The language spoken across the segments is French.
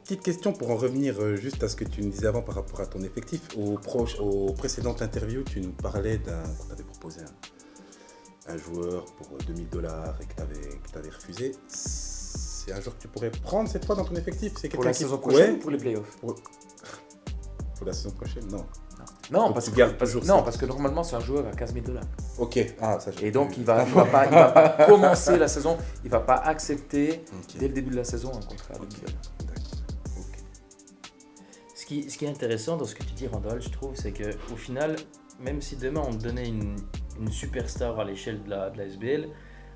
petite question pour en revenir juste à ce que tu nous disais avant par rapport à ton effectif. Aux précédentes interviews, tu nous parlais qu'on t'avait proposé un joueur pour $2 000 et que tu avais refusé. C'est un joueur que tu pourrais prendre cette fois dans ton effectif? C'est Pour la saison prochaine ou pour les playoffs? Pour la saison prochaine, non. Non, parce que normalement c'est un joueur à $15 000. Ok, et donc il va pas commencer la saison, il va pas accepter dès le début de la saison un contrat à $2 000. Ce qui est intéressant dans ce que tu dis, Randall, je trouve, c'est qu'au final, même si demain on te donnait une superstar à l'échelle de la SBL,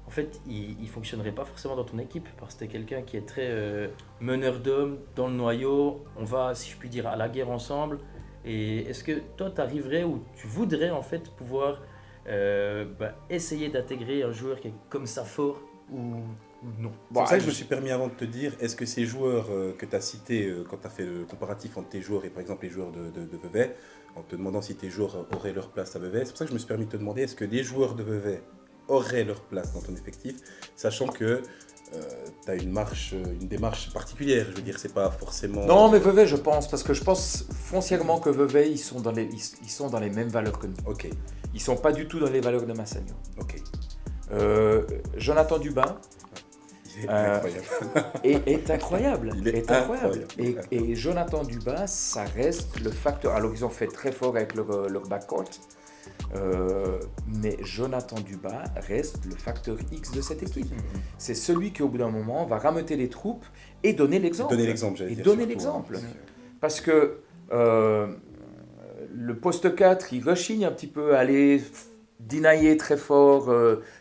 en fait, il ne fonctionnerait pas forcément dans ton équipe parce que tu es quelqu'un qui est très meneur d'hommes, dans le noyau, on va, si je puis dire, à la guerre ensemble. Et est-ce que toi, tu arriverais ou tu voudrais en fait pouvoir essayer d'intégrer un joueur qui est comme ça fort ou non? C'est pour ça que je me suis permis avant de te dire, est-ce que ces joueurs que tu as cités quand tu as fait le comparatif entre tes joueurs et par exemple les joueurs de Vevey, en te demandant si tes joueurs auraient leur place à Vevey, c'est pour ça que je me suis permis de te demander, est-ce que les joueurs de Vevey auraient leur place dans ton effectif, sachant que tu as une démarche particulière, je veux dire, c'est pas forcément... Non, mais Vevey, je pense, parce que je pense foncièrement que Vevey, ils sont dans les mêmes valeurs que nous. Ok. Ils sont pas du tout dans les valeurs de Massagno. Ok. Jonathan Dubin est incroyable. Et Jonathan Dubin, ça reste le facteur. Alors, ils ont fait très fort avec leur backcourt. Mais Jonathan Dubin reste le facteur X de cette équipe. C'est celui qui, au bout d'un moment, va rameuter les troupes et donner l'exemple. Donner l'exemple. Parce que le poste 4, il rechigne un petit peu à aller dinailler très fort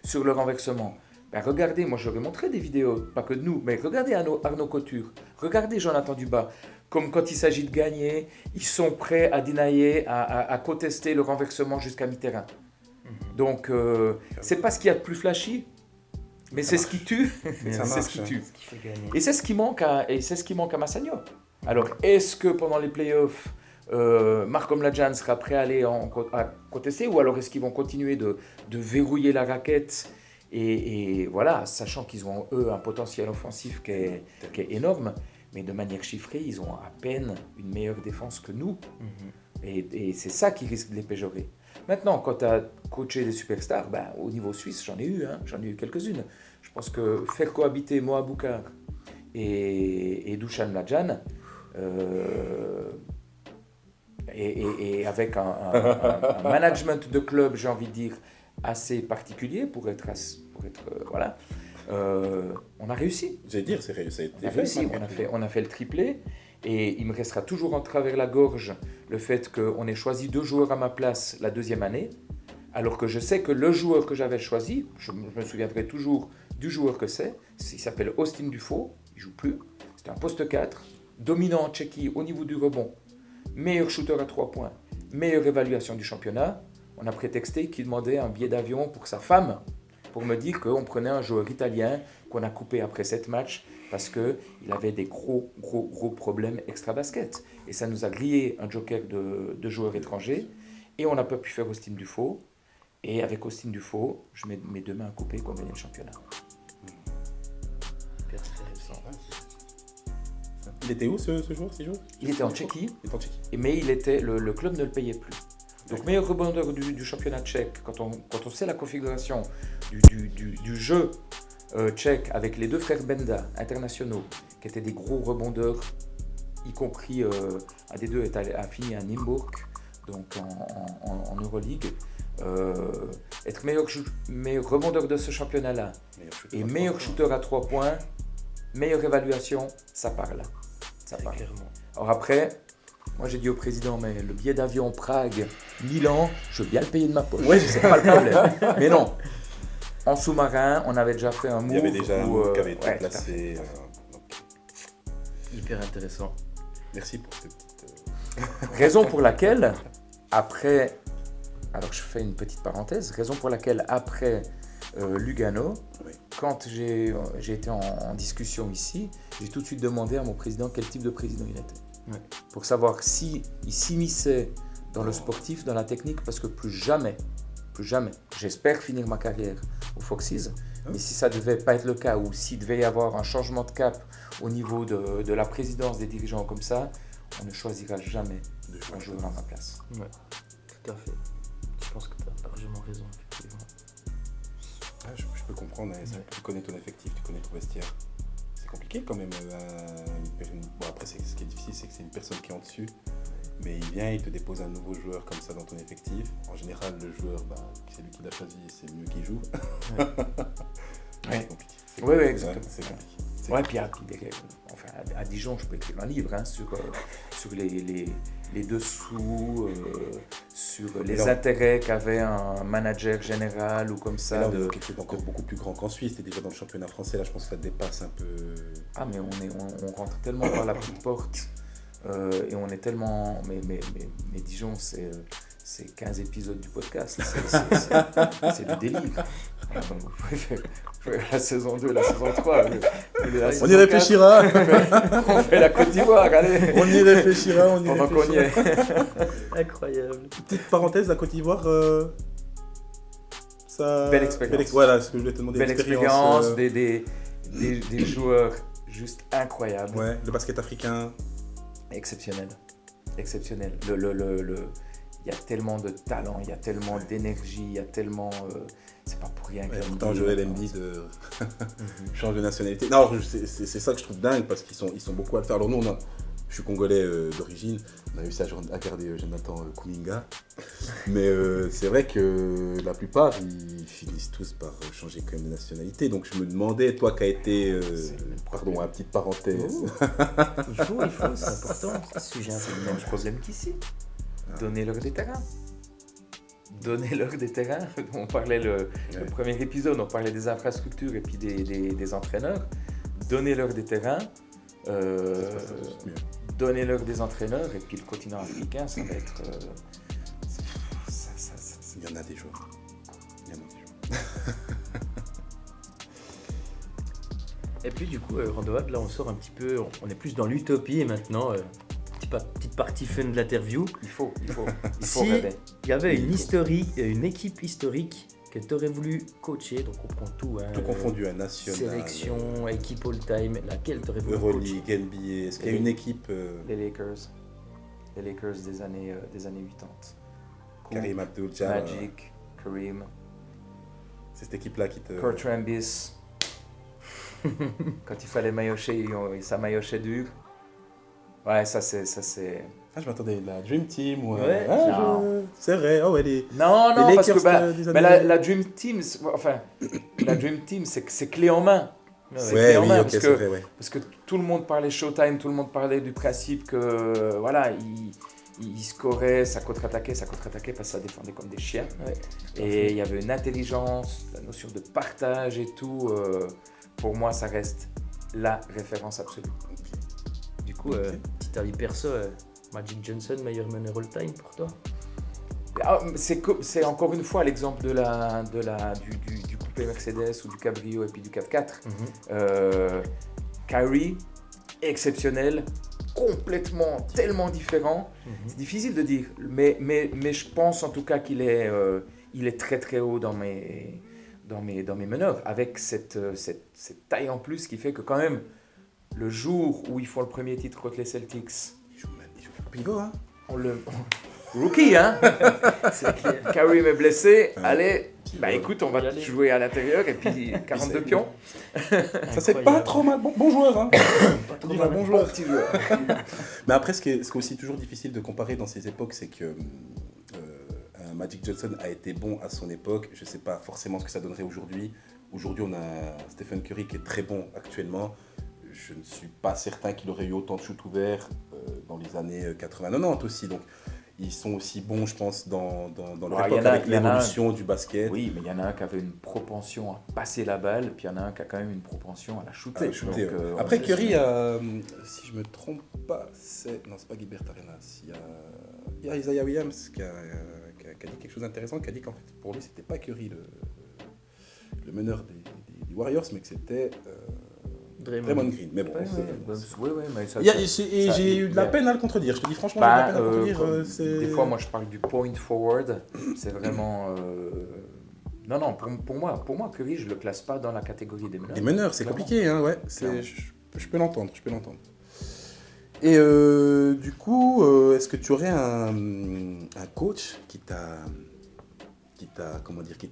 sur le renversement. Ben regardez, moi je vais montrer des vidéos, pas que de nous, mais regardez Arnaud Couture, regardez Jonathan Dubin. Comme quand il s'agit de gagner, ils sont prêts à dinailler, à contester le renversement jusqu'à mi-terrain. Donc, c'est pas ce qu'il y a de plus flashy, mais c'est ce qui tue. C'est ce qui tue. Et c'est ce qui manque à Massagno. Alors, est-ce que pendant les playoffs, Marc Omladjan sera prêt à aller à contester, ou alors est-ce qu'ils vont continuer de verrouiller la raquette et voilà, sachant qu'ils ont, eux, un potentiel offensif qui est énorme. Mais de manière chiffrée, ils ont à peine une meilleure défense que nous. Et c'est ça qui risque de les péjorer. Maintenant, quand tu as coaché des superstars, au niveau suisse, j'en ai eu quelques-unes. Je pense que faire cohabiter Moa Boukar et Dusan Mladjan, et avec un management de club, j'ai envie de dire, assez particulier pour être voilà. On a réussi. J'allais dire, ça a été réussi. On a fait le triplé et il me restera toujours en travers la gorge le fait qu'on ait choisi 2 joueurs à ma place la 2e année, alors que je sais que le joueur que j'avais choisi, je me souviendrai toujours du joueur que il s'appelle Austin Dufaux, il joue plus, c'est un poste 4, dominant en Tchéquie au niveau du rebond, meilleur shooter à 3 points, meilleure évaluation du championnat. On a prétexté qu'il demandait un billet d'avion pour sa femme, pour me dire qu'on prenait un joueur italien qu'on a coupé après 7 matchs parce qu'il avait des gros problèmes extra-basket. Et ça nous a grillé un joker de joueurs étrangers et on n'a pas pu faire Austin Dufaux. Et avec Austin Dufaux, je mets mes 2 mains à couper pour gagner le championnat. Il était où ce joueur, Il était en Tchéquie, mais le club ne le payait plus. Donc meilleur rebondeur du championnat tchèque, quand on sait la configuration du jeu tchèque avec les 2 frères Benda internationaux, qui étaient des gros rebondeurs, y compris un des 2 a fini à Nymburk, donc en Euroleague. Être meilleur rebondeur de ce championnat-là et meilleur shooter à 3 points, meilleure évaluation, ça parle. Alors après, moi j'ai dit au président, mais le billet d'avion Prague-Milan, je veux bien le payer de ma poche, c'est pas le problème. Mais non, en sous-marin, on avait déjà fait un move. Il y avait déjà un move qui avait été placé. Hyper intéressant. Merci pour cette petite... Raison pour laquelle, après... Alors je fais une petite parenthèse. Raison pour laquelle, après Lugano, quand j'ai été en discussion ici, j'ai tout de suite demandé à mon président quel type de président il était. Pour savoir s'il s'immisçait dans le sportif, dans la technique, parce que plus jamais plus jamais. J'espère finir ma carrière aux Foxes, mais si ça ne devait pas être le cas, ou s'il devait y avoir un changement de cap au niveau de la présidence des dirigeants comme ça, on ne choisira jamais un joueur à ma place. Ouais, tout à fait. Je pense que tu as largement raison, effectivement. Ah, je peux comprendre, hein, tu connais ton effectif, tu connais ton vestiaire. C'est compliqué quand même. Bon, après, ce qui est difficile, c'est que c'est une personne qui est en dessus. Mais il vient, il te dépose un nouveau joueur comme ça dans ton effectif. En général, le joueur, c'est lui qui l'a choisi et c'est mieux qu'il joue. Ouais. C'est compliqué. Oui, exactement. C'est compliqué. Ouais, puis à Dijon, je peux écrire un livre sur les dessous, sur les intérêts qu'avait un manager général ou comme ça. Là, on est dans quelque chose d'encore beaucoup plus grand qu'en Suisse. T'es déjà dans le championnat français, là, je pense que ça dépasse un peu. Ah, mais on rentre tellement par la petite porte et on est tellement. Mais Dijon, c'est 15 épisodes du podcast. C'est du délire. La saison 2, la saison 3. On y réfléchira. On fait la Côte d'Ivoire, allez. On y réfléchira. Pendant qu'on y est. Incroyable. Petite parenthèse, la Côte d'Ivoire, ça... Belle expérience. Voilà, ce que je voulais te demander. Belle expérience, des joueurs juste incroyables. Ouais, le basket africain. Exceptionnel. Il y a tellement de talent, il y a tellement d'énergie, il y a tellement... c'est pas pour rien que... Pourtant, Joel Embiid change de nationalité. Non, c'est ça que je trouve dingue, parce qu'ils sont beaucoup à le faire. Alors nous, je suis congolais d'origine, on a réussi à garder Jonathan Kuminga. Mais c'est vrai que la plupart, ils finissent tous par changer quand même de nationalité. Donc je me demandais, toi qui as été... pardon, une petite parenthèse. Il faut, c'est important, ce sujet. C'est le même problème qu'ici. Donnez-leur des terrains. Donnez-leur des terrains. On parlait le premier épisode, on parlait des infrastructures et puis des entraîneurs. Donnez-leur des terrains. Donnez-leur des entraîneurs et puis le continent africain, ça va être... Il y en a des joueurs. Et puis du coup, Randoad, là on sort un petit peu, on est plus dans l'utopie maintenant. Petite partie fun de l'interview. Il faut Si rêver. il y avait une équipe historique que tu aurais voulu coacher, donc on prend tout. Tout confondu, national. Sélection, équipe all-time, laquelle tu aurais voulu Euroleague, coacher? NBA, est-ce qu'il y a une équipe... Les Lakers des années 80. Karim Abdul-Jabbar. Magic, Kareem, C'est cette équipe-là qui te... Kurt Rambis. Quand il fallait maillotcher, ça maillotchait dur. Ouais, ça c'est... Ah, je m'attendais à la Dream Team ou... Ouais, c'est vrai, oh ouais, Non, les parce Lakers que des mais années- la Dream Team, la Dream Team, c'est clé en main. C'est Ouais, clé en oui, main, ok, c'est vrai, ouais. parce que tout le monde parlait Showtime, tout le monde parlait du principe que, voilà, il scorait, ça contre-attaquait parce que ça défendait comme des chiens. Ouais. Et il y avait une intelligence, la notion de partage et tout. Pour moi, ça reste la référence absolue. Du coup, petit avis perso, Magic Johnson, meilleur meneur all-time pour toi? C'est encore une fois l'exemple du coupé Mercedes ou du cabrio et puis du 4x4. Kyrie, exceptionnel, complètement, tellement différent. C'est difficile de dire, mais je pense en tout cas qu'il est très très haut dans mes meneurs, avec cette taille en plus qui fait que quand même, le jour où ils font le premier titre contre les Celtics, Il joue pivot, hein. Rookie, hein. C'est clair. Kareem est blessé, Ouais. allez, Pivot. écoute, on va Y aller. jouer à l'intérieur et puis 42 pions. Ça c'est pas trop mal, bon joueur, hein. Pas trop On dit un mal. bon joueur. Petit joueur. Mais après, ce qui est aussi toujours difficile de comparer dans ces époques, c'est que Magic Johnson a été bon à son époque. Je ne sais pas forcément ce que ça donnerait aujourd'hui. Aujourd'hui, on a Stephen Curry qui est très bon actuellement. Je ne suis pas certain qu'il aurait eu autant de shoots ouverts dans les années 80-90 aussi. Donc, ils sont aussi bons, je pense, dans leur Ouais, époque y en a- avec y en a un. l'évolution du basket. Oui, mais il y en a un qui avait une propension à passer la balle, puis il y en a un qui a quand même une propension à la shooter. Ah, shooter, Donc, ouais. on Après, sait- Curry, si je me trompe pas, non, c'est pas Gilbert Arenas. Il y a Isaiah Williams qui a dit quelque chose d'intéressant, qui a dit qu'en fait, pour lui, c'était pas Curry le meneur des Warriors, mais que c'était Draymond Green. Mais bon, mais ça, j'ai eu de la peine à le contredire. Je te dis franchement, j'ai eu de la peine à le contredire. Des fois, moi, je parle du point forward. C'est vraiment... Non, pour moi, Curry, je le classe pas dans la catégorie des meneurs. Les meneurs, c'est compliqué, hein, ouais. Je peux l'entendre. Et du coup, est-ce que tu aurais un coach qui t'a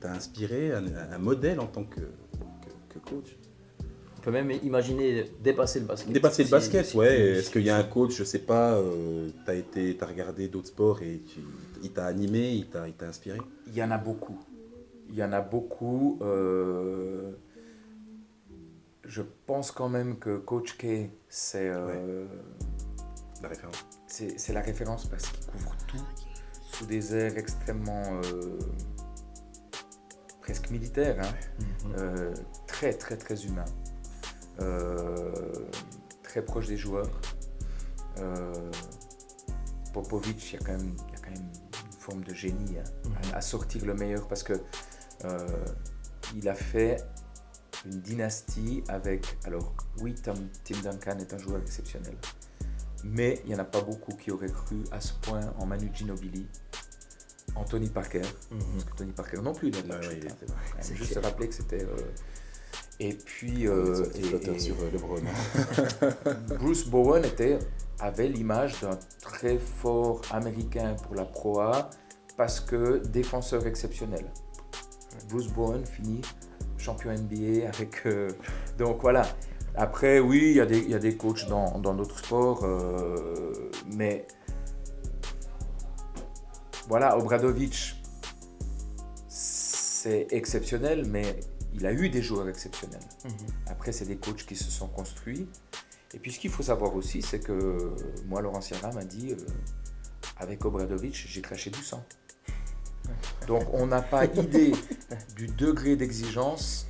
inspiré, un modèle en tant que coach? On peut même imaginer dépasser le basket. Dépasser le basket, ouais. Est-ce qu'il y a un coach, je sais pas, t'as regardé d'autres sports et il t'a animé, il t'a inspiré? Il y en a beaucoup. Je pense quand même que Coach K, c'est la référence. C'est la référence parce qu'il couvre tout sous des airs extrêmement presque militaires, hein. Très très très humain, très proche des joueurs. Popovic, il y a quand même une forme de génie, hein, à sortir le meilleur parce que il a fait une dynastie avec, alors oui, Tim Duncan est un joueur exceptionnel, mais il n'y en a pas beaucoup qui auraient cru à ce point en Manu Ginobili, en Tony Parker, parce que Tony Parker non plus, il a de la chute, hein. C'est juste se rappeler que c'était... et puis... sur LeBron. Bruce Bowen avait l'image d'un très fort américain pour la Pro A parce que défenseur exceptionnel. Bruce Bowen finit champion NBA avec... donc voilà. Après, oui, il y a des coachs dans d'autres sports, mais voilà, Obradovic, c'est exceptionnel, mais il a eu des joueurs exceptionnels. Après, c'est des coachs qui se sont construits. Et puis, ce qu'il faut savoir aussi, c'est que moi, Laurent Sierra m'a dit, avec Obradovic, j'ai craché du sang. Donc, on n'a pas idée du degré d'exigence,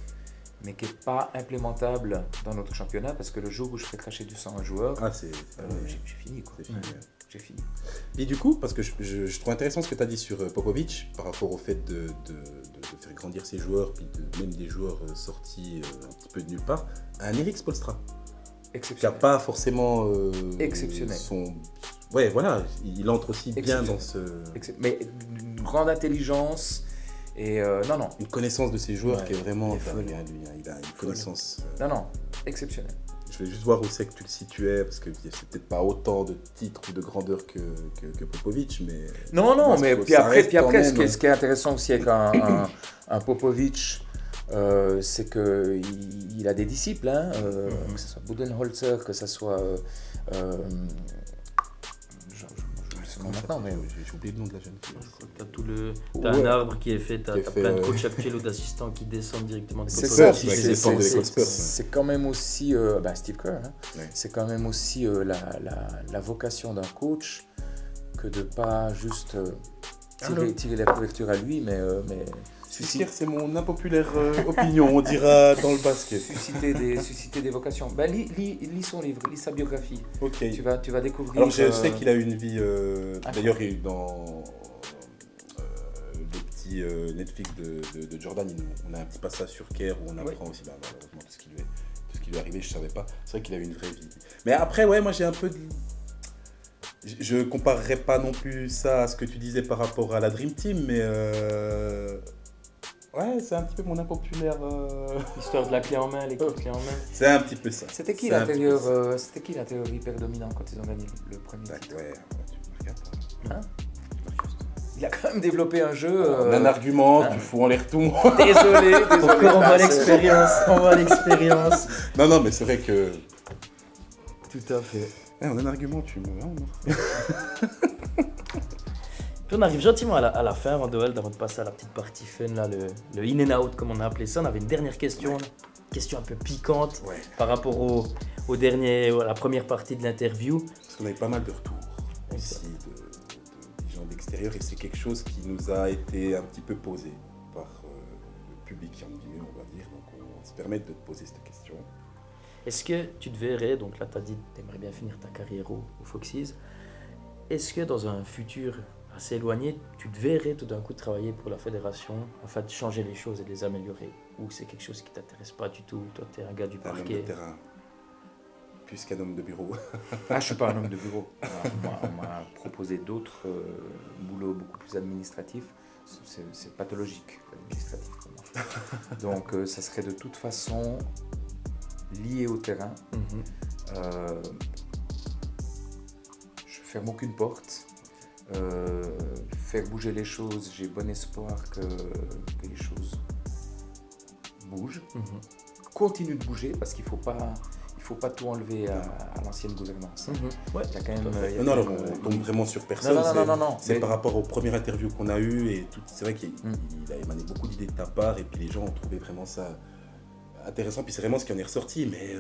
mais qui n'est pas implémentable dans notre championnat, parce que le jour où je fais cracher du sang à un joueur, j'ai fini, quoi. J'ai fini. Et du coup, parce que je trouve intéressant ce que tu as dit sur Popovic, par rapport au fait de faire grandir ses joueurs, puis même des joueurs sortis un petit peu de nulle part, un Erik Spoelstra, qui n'a pas forcément exceptionnel. Ouais, voilà, il entre aussi bien dans ce... Mais une grande intelligence et non. Une connaissance de ses joueurs qui est vraiment... Il a une connaissance... Non, exceptionnel. Je vais juste voir où c'est que tu le situais, parce que c'est peut-être pas autant de titres ou de grandeur que Popovic, mais... Non, mais puis après ce qui est intéressant aussi avec un Popovic, c'est qu'il a des disciples, hein, que ce soit Budenholzer, que ce soit... j'ai oublié le nom de la jeune fille. T'as un arbre qui est fait, t'as plein de coachs actuels ou d'assistants qui descendent directement de Popovic. C'est quand même aussi Steve Kerr, hein. Ouais. C'est quand même aussi la vocation d'un coach que de pas juste tirer la couverture à lui, mais c'est mon impopulaire opinion, on dira dans le basket. Susciter des vocations. Lis son livre, lis sa biographie. Ok. Tu vas découvrir. Alors je sais qu'il a eu une vie. D'ailleurs, il y a eu dans le petit Netflix de Jordan, on a un petit passage sur Kerr où on apprend aussi malheureusement tout ce qui lui est arrivé. Je savais pas. C'est vrai qu'il a eu une vraie vie. Mais après, ouais, moi j'ai un peu de... Je comparerais pas non plus ça à ce que tu disais par rapport à la Dream Team, mais ouais, c'est un petit peu mon impopulaire. L'histoire de la clé en main, l'équipe clé en main. C'est un petit peu ça. C'était qui l'intérieur hyper dominant quand ils ont gagné le premier titre? Ouais, tu regardes pas. Hein? Il a quand même développé un jeu. Un argument, tu fous en l'air tout. Désolé. Encore on voit l'expérience. Non, mais c'est vrai que. Tout à fait. On a un argument, tu me. Puis on arrive gentiment à la fin, avant de passer à la petite partie fun, là, le in and out comme on a appelé ça. On avait une dernière question, question un peu piquante par rapport à la première partie de l'interview. Parce qu'on avait pas mal de retours ici des gens d'extérieur et c'est quelque chose qui nous a été un petit peu posé par le public qui en vient, on va dire. Donc on va se permettre de te poser cette question. Est-ce que tu te verrais, donc là tu as dit que tu aimerais bien finir ta carrière au Foxys, est-ce que dans un futur assez éloigné, tu te verrais tout d'un coup travailler pour la fédération, afin de changer les choses et de les améliorer? Ou c'est quelque chose qui ne t'intéresse pas du tout? Toi, tu es un gars du parquet. plus qu'un homme de bureau. Ah, je ne suis pas un homme de bureau. On m'a proposé d'autres boulots beaucoup plus administratifs. C'est pathologique, l'administratif pour moi. Donc, ça serait de toute façon lié au terrain. Je ne ferme aucune porte. Faire bouger les choses, j'ai bon espoir que les choses bougent. Continue de bouger parce qu'il faut pas tout enlever à l'ancienne gouvernance. Ouais. Il y a quand même, Non, alors, on tombe vraiment sur personne. Non. C'est Mais- par rapport aux premières interviews qu'on a eues et tout. C'est vrai qu'il il a émané beaucoup d'idées de ta part et puis les gens ont trouvé vraiment ça intéressant. Puis c'est vraiment ce qui en est ressorti. Mais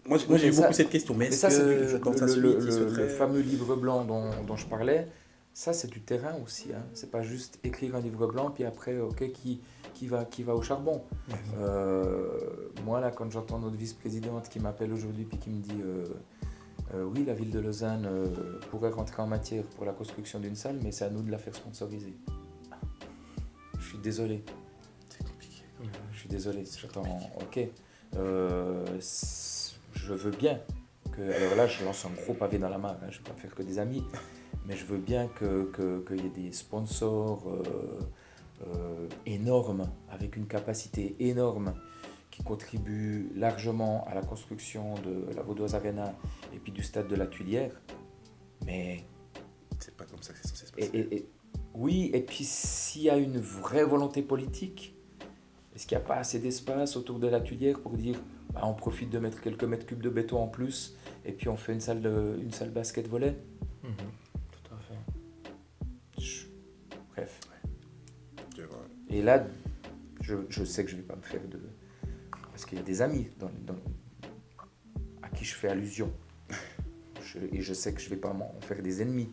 moi j'ai eu ça- beaucoup cette question. Mais Mais est-ce ça, c'est que dans sa suite, il le souhaiterait- fameux livre blanc dont je parlais. Ça, c'est du terrain aussi. Hein. C'est pas juste écrire un livre blanc puis après, ok, qui va au charbon. Moi, là, quand j'entends notre vice-présidente qui m'appelle aujourd'hui puis qui me dit oui, la ville de Lausanne pourrait rentrer en matière pour la construction d'une salle, mais c'est à nous de la faire sponsoriser. Je suis désolé. C'est compliqué. Je suis désolé. J'attends. Ok. Je veux bien que. Alors là, je lance un gros pavé dans la mare. Hein, je ne vais pas faire que des amis. Mais je veux bien qu'il y ait des sponsors énormes, avec une capacité énorme, qui contribuent largement à la construction de la Vaudoise Arena et puis du stade de la Tuilière. Mais C'est pas comme ça que c'est censé se passer. oui, et puis s'il y a une vraie volonté politique, est-ce qu'il n'y a pas assez d'espace autour de la Tuilière pour dire bah, on profite de mettre quelques mètres cubes de béton en plus et puis on fait une salle basket-volley? Tout à fait. Bref. Je vois. Et là, je sais que je ne vais pas me faire de... Parce qu'il y a des amis à qui je fais allusion. Et je sais que je ne vais pas m'en faire des ennemis.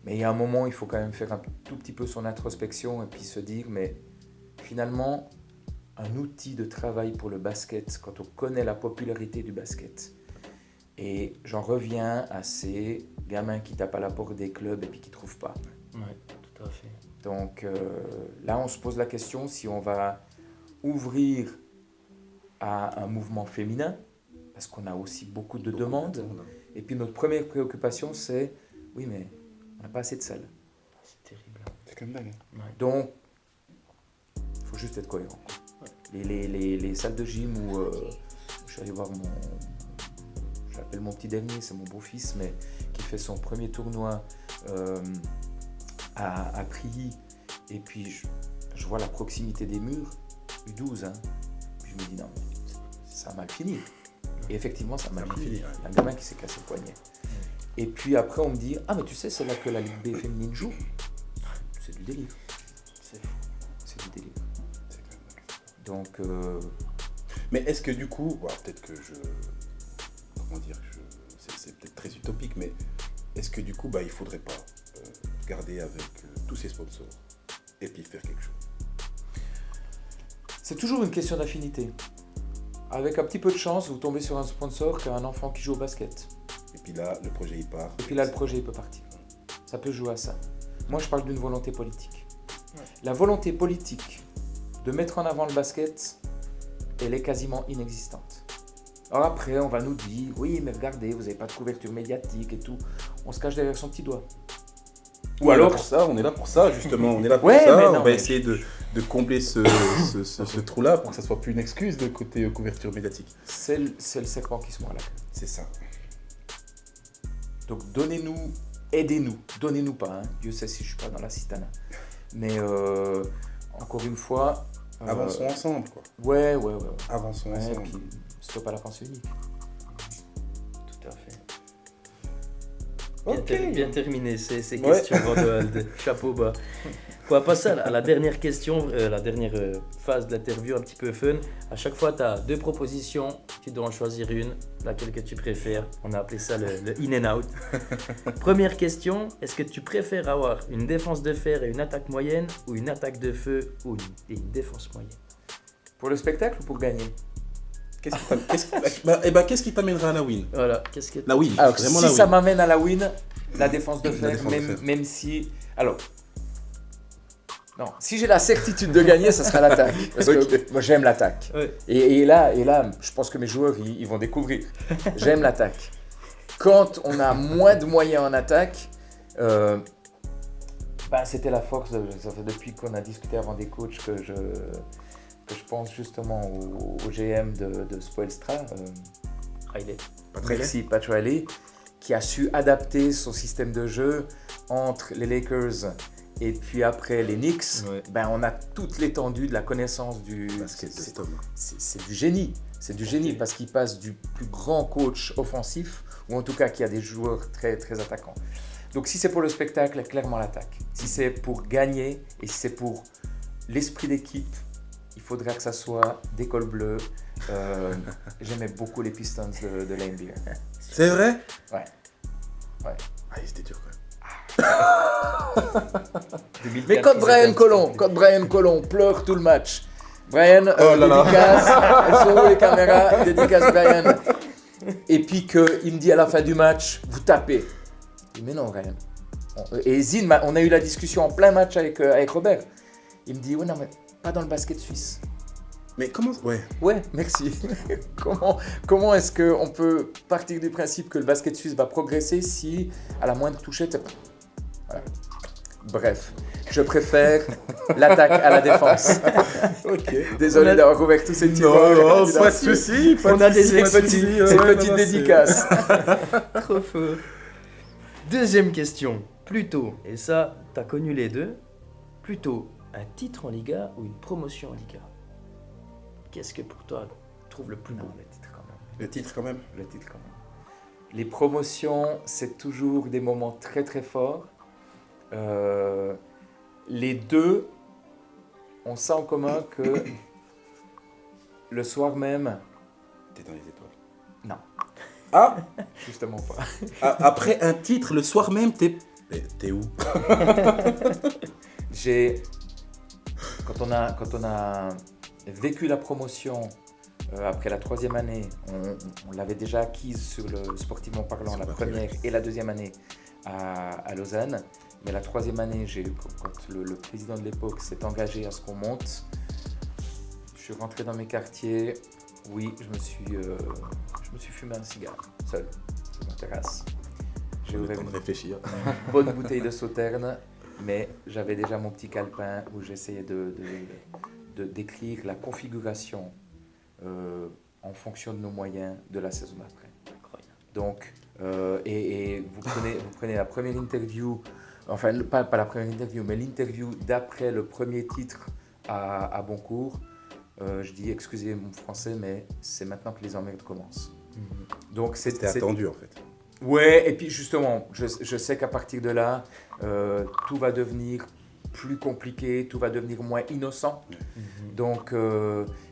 Mais il y a un moment, il faut quand même faire un tout petit peu son introspection et puis se dire, mais finalement, un outil de travail pour le basket, quand on connaît la popularité du basket, et j'en reviens à ces gamins qui tapent à la porte des clubs et puis qui ne trouvent pas. Ouais, tout à fait. Donc là, on se pose la question si on va ouvrir à un mouvement féminin, parce qu'on a aussi beaucoup de demandes. Et puis notre première préoccupation, c'est, oui, mais on n'a pas assez de salles. C'est terrible. C'est comme dingue. Ouais. Donc, il faut juste être cohérent. Les salles de gym où je suis allé voir je l'appelle mon petit dernier, c'est mon beau-fils, mais qui fait son premier tournoi à Prilly, et puis je vois la proximité des murs, U12, hein. Puis je me dis non, ça a mal fini. Et effectivement, ça a mal fini. Il y a un gamin qui s'est cassé le poignet. Et puis après, on me dit ah, mais tu sais, c'est là que la Ligue B féminine joue. C'est du délire. C'est fou. C'est du délire. C'est quand même dingue. Donc, Mais est-ce que du coup, peut-être que c'est peut-être très utopique, mais est-ce que du coup, il faudrait pas garder avec tous ces sponsors et puis faire quelque chose? c'est toujours une question d'affinité. Avec un petit peu de chance, vous tombez sur un sponsor qui a un enfant qui joue au basket. Et puis là, le projet il part. Et puis là, le projet il peut partir. Ça peut jouer à ça. Moi, je parle d'une volonté politique. Ouais. La volonté politique de mettre en avant le basket, elle est quasiment inexistante. Alors après, on va nous dire, oui, mais regardez, vous n'avez pas de couverture médiatique et tout. On se cache derrière son petit doigt. Ou alors, on est là pour ça, justement. On est là pour Ouais, ça. mais non, on va mais- essayer de combler ce trou-là pour que ça soit plus une excuse de côté couverture médiatique. C'est le serpent qui se mord la queue. C'est ça. Donc donnez-nous, aidez-nous. Donnez-nous pas, hein. Dieu sait si je suis pas dans la citana. Mais encore une fois... Avançons ensemble, quoi. Ouais. Avançons Ouais, ensemble. puis stop à la pensée unique. Tout à fait. Ok. Bien terminé ces Ouais. questions, Rodoald. Chapeau bas. On va passer à la dernière question, la dernière phase de l'interview un petit peu fun. À chaque fois, tu as deux propositions, tu dois en choisir une, laquelle que tu préfères. On a appelé ça le in and out. Première question, est-ce que tu préfères avoir une défense de fer et une attaque moyenne, ou une attaque de feu et une défense moyenne? Pour le spectacle ou pour gagner? Qu'est-ce qui t'amènera à la win? Voilà, qu'est-ce que La win. Alors, Vraiment si la ça win. m'amène à la win, la défense de La fer, défense de fer. même si... Alors, Non, si j'ai la certitude de gagner, ça sera l'attaque. Parce que moi, j'aime l'attaque. Ouais. Et là, je pense que mes joueurs, ils vont découvrir. J'aime l'attaque. Quand on a moins de moyens en attaque, c'était la force. Ça fait depuis qu'on a discuté avant des coachs que je pense justement au GM de Spoelstra, Riley. merci, Pat Riley, qui a su adapter son système de jeu entre les Lakers et puis après les Knicks. Ouais. On a toute l'étendue de la connaissance du Basket de cet homme. c'est du génie. C'est du génie parce qu'il passe du plus grand coach offensif, ou en tout cas qui a des joueurs très, très attaquants. Donc si c'est pour le spectacle, clairement l'attaque. Si c'est pour gagner et si c'est pour l'esprit d'équipe, il faudra que ça soit des cols bleus. J'aimais beaucoup les Pistons de Lane Beer. C'est vrai? Ouais. Ah, c'était dur quand même. Mais quand Brian Colon pleure tout le match, Brian, Oh là là. dédicace, elles sont où les caméras, dédicace Brian. Et puis qu'il me dit à la fin du match, vous tapez. Je dis, mais non, Brian. Et Zine, on a eu la discussion en plein match avec Robert. Il me dit, ouais, non, mais pas dans le basket suisse. Mais comment... Ouais. Ouais, merci. comment est-ce qu'on peut partir du principe que le basket suisse va progresser si, à la moindre touchée, voilà. Bref, je préfère l'attaque à la défense. Ok. Désolé d'avoir ouvert tous ces petits Non, mots. pas de soucis. On a des Petite dédicace. Trop fort. Deuxième question. Plutôt, et ça, t'as connu les deux, plutôt un titre en Liga ou une promotion en Liga? Qu'est-ce que pour toi tu trouves le plus beau? Le titre quand même. Le titre quand même. Le titre quand même. Les promotions, c'est toujours des moments très très forts. Les deux, on sait en commun que le soir même, T'es dans les étoiles. non, Ah, justement pas. après un titre, le soir même, t'es où? Quand on a vécu la promotion après la 3e année, on l'avait déjà acquise sur le sportivement parlant, Sur la le première papier. et la 2e année à Lausanne. Mais la 3e année, quand le président de l'époque s'est engagé à ce qu'on monte, je suis rentré dans mes quartiers. Oui, je me suis fumé un cigare, seul, sur ma terrasse. J'ai J'ai eu le ouvert temps de une réfléchir. bonne bouteille de Sauterne, mais j'avais déjà mon petit calepin où j'essayais de décrire la configuration en fonction de nos moyens de la saison d'après. Donc, et vous prenez la première interview, enfin pas la première interview, mais l'interview d'après le premier titre à Boncourt. Je dis, excusez mon français, mais c'est maintenant que les emmerdes commencent. Donc C'était attendu en fait. Ouais, et puis justement, je sais qu'à partir de là, tout va devenir plus compliqué, tout va devenir moins innocent. Donc,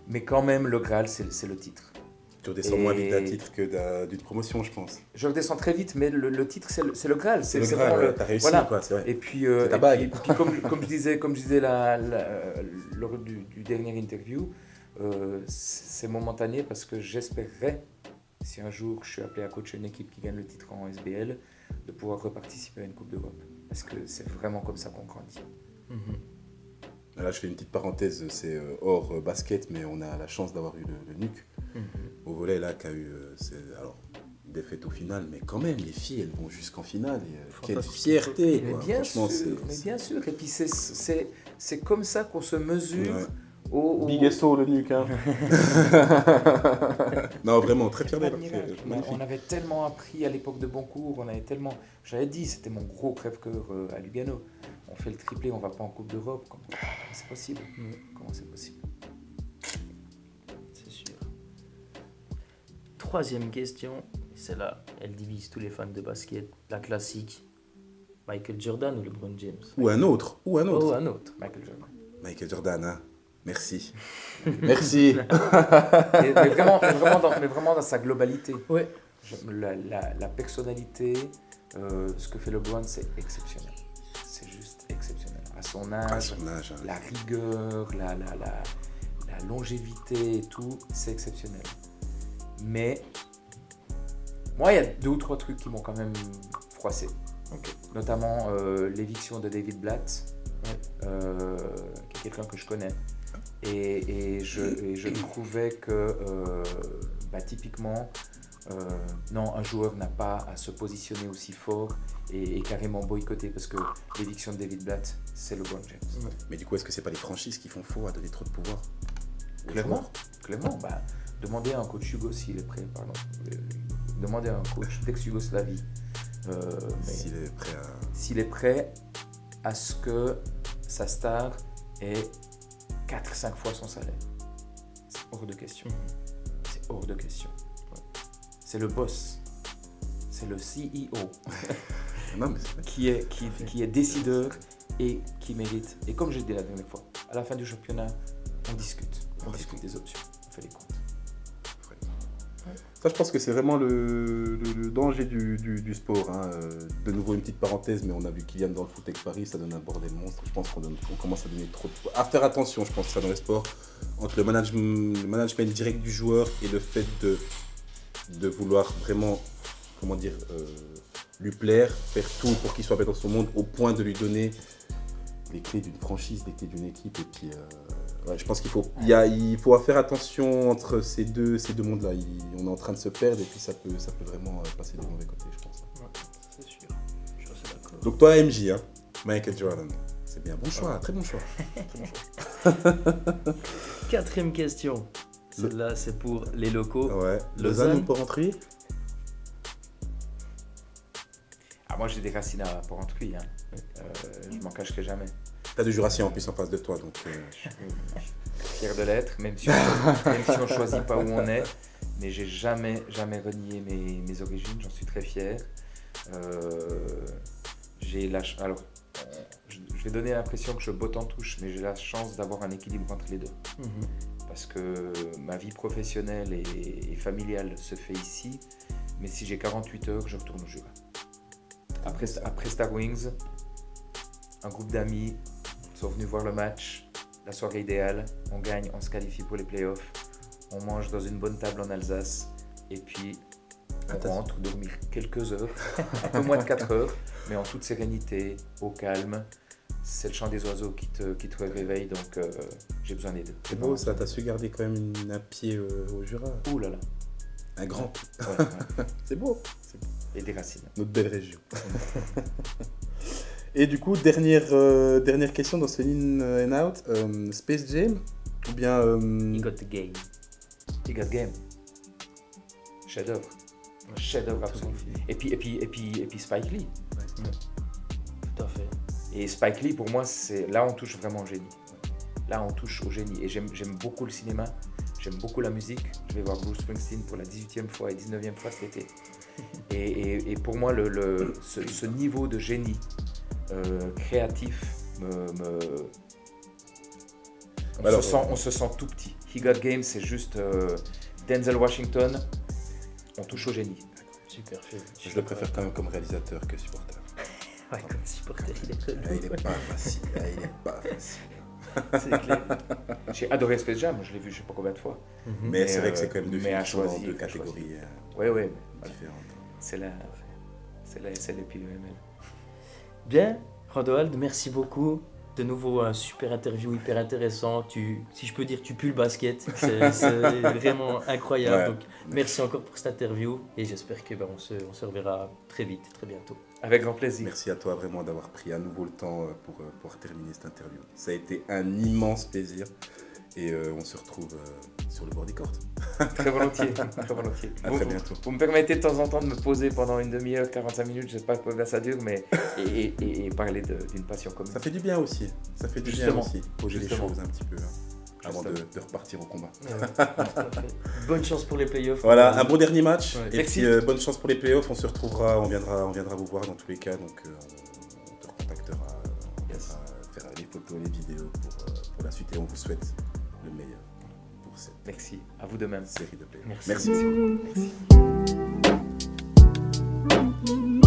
mais quand même, le Graal, c'est le titre. Tu redescends moins vite d'un titre que d'une promotion, je pense. Je redescends très vite, mais le titre, c'est le Graal. C'est le vraiment Graal, t'as réussi, voilà. quoi, c'est vrai. Et puis, C'est ta bague. comme je disais lors du dernier interview, c'est momentané parce que j'espérerais, si un jour je suis appelé à coacher une équipe qui gagne le titre en SBL, de pouvoir reparticiper à une Coupe d'Europe. Parce que c'est vraiment comme ça qu'on grandit. Là, je fais une petite parenthèse, c'est hors basket, mais on a la chance d'avoir eu le NUC au volet, là, qui a eu, alors, une défaite au final, mais quand même, les filles, elles vont jusqu'en finale. Et, quelle fierté, Mais quoi. bien Franchement, sûr, bien sûr. Et puis c'est comme ça qu'on se mesure Ouais. au... Big SO, le NUC, hein. Non, vraiment, très fier d'elle. Admirable. C'est magnifique. On avait tellement appris à l'époque de Boncourt, on avait tellement... J'avais dit, c'était mon gros crève-cœur à Lugano. On fait le triplé, on va pas en Coupe d'Europe. Comment c'est possible? Comment c'est possible? C'est sûr. Troisième question, celle-là, elle divise tous les fans de basket. La classique, Michael Jordan ou LeBron James? Ou un autre. Oh, un autre. Michael Jordan. Michael Jordan, hein. Merci. Merci. mais vraiment dans sa globalité. Ouais. La personnalité, ce que fait LeBron, c'est exceptionnel. C'est juste exceptionnel. À son âge, À son âge, hein. la rigueur, la longévité et tout, c'est exceptionnel. Mais moi, il y a 2 ou 3 trucs qui m'ont quand même froissé. Notamment l'éviction de David Blatt. quelqu'un que je connais. Et je trouvais que, typiquement, non, un joueur n'a pas à se positionner aussi fort et carrément boycotter, parce que l'éviction de David Blatt, c'est LeBron James. Mais du coup, est-ce que c'est pas les franchises qui font faux à donner trop de pouvoir aux Clairement, joueurs? demandez à un coach Hugo s'il est prêt, pardon. Demandez à un coach d'ex-Yougoslavie s'il est prêt à ce que sa star ait 4-5 fois son salaire. C'est hors de question. C'est hors de question. C'est le boss, c'est le CEO Non, mais c'est vrai. qui est décideur et qui mérite. Et comme j'ai dit la dernière fois, à la fin du championnat, on discute des options, on fait les comptes. Ça, je pense que c'est vraiment le danger du sport. Hein. De nouveau, une petite parenthèse, mais on a vu Kylian dans le foot avec Paris, ça donne un bordel monstre. Je pense qu'on commence à donner trop de... À faire attention, je pense, ça dans le sport, entre le management direct du joueur et le fait de vouloir vraiment, lui plaire, faire tout pour qu'il soit bien dans son monde, au point de lui donner les clés d'une franchise, les clés d'une équipe. Et puis, je pense qu'il faut faire attention entre ces deux mondes-là. On est en train de se perdre et puis ça peut vraiment passer du mauvais côté, je pense. Ouais, c'est sûr. Je suis assez d'accord. Donc toi, MJ, hein, Michael Jordan, c'est bien. Bon choix, très bon choix. Quatrième question. Celle-là, c'est pour les locaux. Ouais. Lausanne ou Porrentruy? Moi, j'ai des racines à Porrentruy. Je m'en cacherai jamais. T'as du Jurassien en plus en face de toi, donc... Je suis fier de l'être, même si on choisit pas où on est. Mais j'ai jamais renié mes origines, j'en suis très fier. Alors, je vais donner l'impression que je botte en touche, mais j'ai la chance d'avoir un équilibre entre les deux. Parce que ma vie professionnelle et familiale se fait ici, mais si j'ai 48 heures, je retourne au Jura. Après Star Wings, un groupe d'amis sont venus voir le match, la soirée idéale, on gagne, on se qualifie pour les playoffs, on mange dans une bonne table en Alsace, et puis on rentre dormir quelques heures, un peu moins de 4 heures, mais en toute sérénité, au calme. C'est le chant des oiseaux qui te réveille, donc j'ai besoin des deux. C'est beau ça, t'as su garder quand même un pied au Jura. Ouh là là. Un grand. Ouais. C'est beau. Et des racines. Notre belle région. Et du coup, dernière question dans ce In and Out. Space Jam ou bien... He got the game. He got game. Chef-d'œuvre. Chef-d'œuvre absolu. Et puis Spike Lee. Ouais. Tout à fait. Et Spike Lee, pour moi, là on touche vraiment au génie. Là on touche au génie. Et j'aime beaucoup le cinéma, j'aime beaucoup la musique. Je vais voir Bruce Springsteen pour la 18e fois et 19e fois cet été. Et pour moi, ce niveau de génie créatif, on se sent tout petit. He Got Game, c'est juste Denzel Washington, on touche au génie. Super film. Je le préfère quand même comme réalisateur que supporter. Ouais, comme supporter, il est Il est pas facile. C'est clair. J'ai adoré Space Jam, je l'ai vu je sais pas combien de fois. Mais c'est vrai que c'est quand même deux mais à films dans choisir, deux à catégories Ouais, différentes. c'est la SL et puis le ML. Bien, Rodoald, merci beaucoup. De nouveau, un super interview hyper intéressant. Si je peux dire, tu pues le basket. C'est vraiment incroyable. Ouais. Donc, merci encore pour cette interview et j'espère que on se reverra très vite, très bientôt. Avec grand plaisir. Merci à toi vraiment d'avoir pris à nouveau le temps pour terminer cette interview. Ça a été un immense plaisir et on se retrouve sur le bord des cordes. Très volontiers, très volontiers. À très bientôt. Vous me permettez de temps en temps de me poser pendant une demi-heure, 45 minutes, je ne sais pas combien ça dure, mais et parler d'une passion commune. Ça fait du bien aussi. Ça fait du Justement. bien aussi. Poser les Justement. choses un petit peu avant de repartir au combat. Bonne chance pour les playoffs. Voilà, un bon dernier match. Ouais. Et Merci. puis bonne chance pour les playoffs. On se retrouvera, on viendra vous voir dans tous les cas. Donc on te recontactera, on viendra faire les photos, les vidéos pour la suite. Et on vous souhaite le meilleur pour cette Merci, à vous de même. série de playoffs. Merci. Merci. Merci.